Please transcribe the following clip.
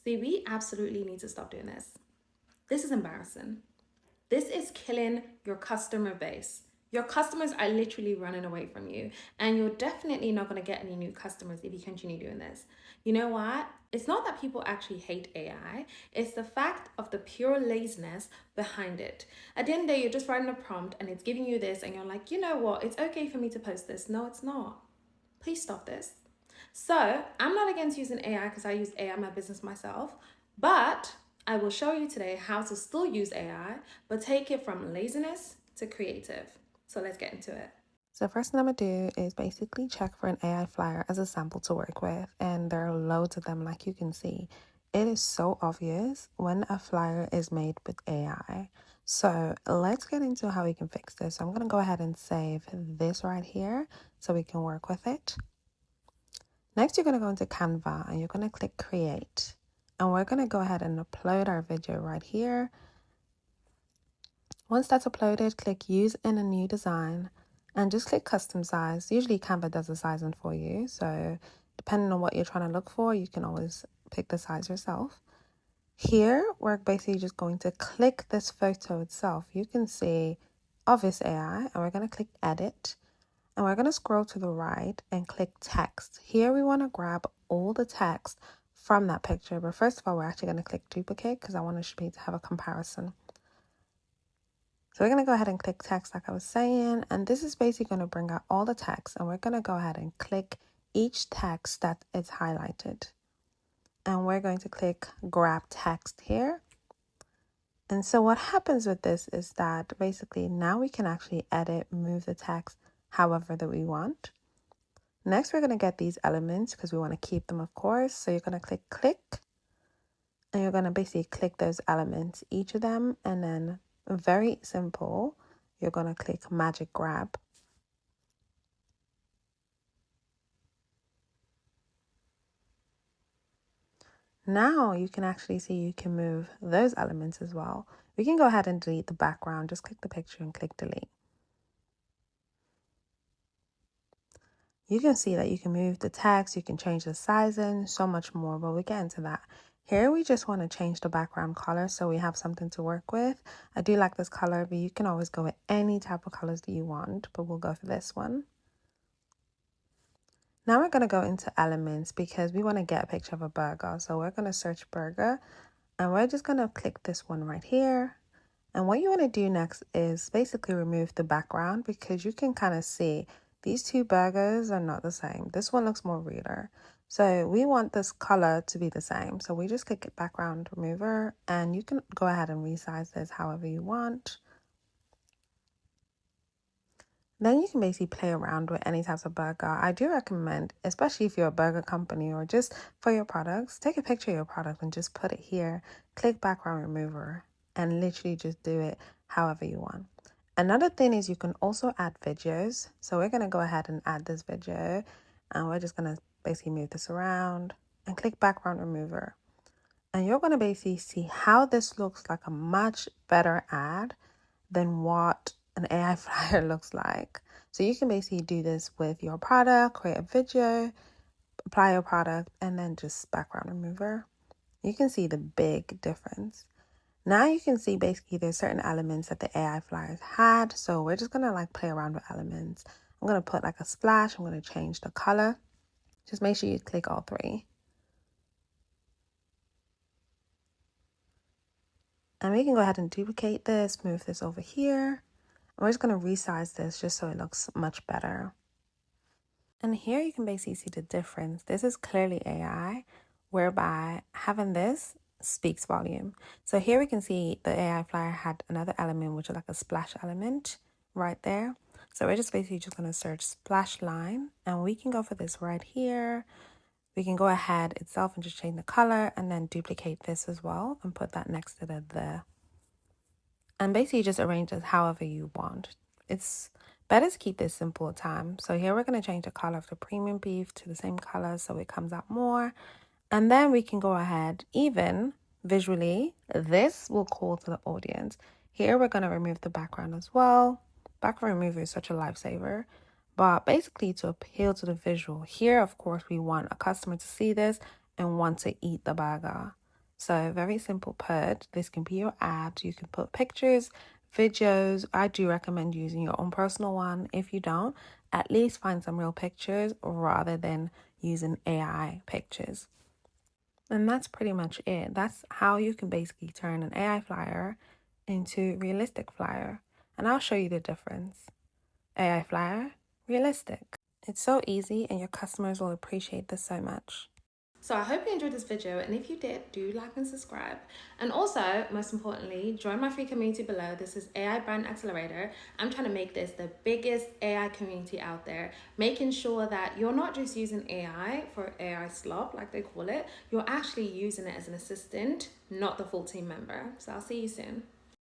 See, we absolutely need to stop doing this. This is embarrassing. This is killing your customer base. Your customers are literally running away from you, and you're definitely not going to get any new customers if you continue doing this. You know what? It's not that people actually hate AI, it's the fact of the pure laziness behind it. At the end of the day, you're just writing a prompt and it's giving you this, and you're like, you know what? It's okay for me to post this. No, it's not. Please stop this. So, I'm not against using AI because I use AI in my business myself, but I will show you today how to still use AI, but take it from laziness to creative. So let's get into it. So first thing I'm going to do is basically check for an AI flyer as a sample to work with. And there are loads of them, like you can see. It is so obvious when a flyer is made with AI. So let's get into how we can fix this. So I'm going to go ahead and save this right here so we can work with it. Next, you're going to go into Canva and you're going to click create. And we're going to go ahead and upload our video right here. Once that's uploaded, click use in a new design and just click custom size. Usually Canva does the sizing for you. So depending on what you're trying to look for, you can always pick the size yourself. Here, we're basically just going to click this photo itself. You can see obvious AI and we're going to click edit. And we're going to scroll to the right and click text. Here we want to grab all the text from that picture. But first of all, we're actually going to click duplicate because I want to have a comparison. So we're going to go ahead and click text like I was saying. And this is basically going to bring out all the text. And we're going to go ahead and click each text that is highlighted. And we're going to click grab text here. And so what happens with this is that basically now we can actually edit, move the text however that we want. Next, we're going to get these elements because we want to keep them, of course. So you're going to click, and you're going to basically click those elements, each of them, and then very simple, you're going to click magic grab. Now you can actually see you can move those elements as well. We can go ahead and delete the background. Just click the picture and click delete. You can see that you can move the text, you can change the sizing, so much more, but we'll get into that. Here we just want to change the background color so we have something to work with. I do like this color, but you can always go with any type of colors that you want, but we'll go for this one. Now we're going to go into elements because we want to get a picture of a burger. So we're going to search burger and we're just going to click this one right here. And what you want to do next is basically remove the background because you can kind of see these two burgers are not the same. This one looks more realer. So we want this color to be the same. So we just click background remover and you can go ahead and resize this however you want. Then you can basically play around with any types of burger. I do recommend, especially if you're a burger company or just for your products, take a picture of your product and just put it here. Click background remover and literally just do it however you want. Another thing is you can also add videos. So we're going to go ahead and add this video and we're just going to basically move this around and click background remover. And you're going to basically see how this looks like a much better ad than what an AI flyer looks like. So you can basically do this with your product, create a video, apply your product, and then just background remover. You can see the big difference. Now you can see basically there's certain elements that the AI flyers had. So we're just going to like play around with elements. I'm going to put like a splash. I'm going to change the color. Just make sure you click all three. And we can go ahead and duplicate this, move this over here. We're just going to resize this just so it looks much better. And here you can basically see the difference. This is clearly AI, whereby having this speaks volume. So here we can see the AI flyer had another element, which is like a splash element right there. So we're just basically just going to search splash line and we can go for this right here. We can go ahead itself and just change the color and then duplicate this as well and put that next to the and basically just arrange it however you want. It's better to keep this simple at times. So here we're going to change the color of the premium beef to the same color so it comes out more. And then we can go ahead, even visually, this will call to the audience. Here we're going to remove the background as well. Background remover is such a lifesaver. But basically to appeal to the visual, here of course we want a customer to see this and want to eat the burger. So very simple put. This can be your ad. You can put pictures, videos. I do recommend using your own personal one. If you don't, at least find some real pictures rather than using AI pictures. And that's pretty much it. That's how you can basically turn an AI flyer into realistic flyer. And I'll show you the difference. AI flyer, realistic. It's so easy and your customers will appreciate this so much. So I hope you enjoyed this video, and if you did, do like and subscribe. And also, most importantly, join my free community below. This is AI Brand Accelerator. I'm trying to make this the biggest AI community out there, making sure that you're not just using AI for AI slop, like they call it. You're actually using it as an assistant, not the full team member. So I'll see you soon.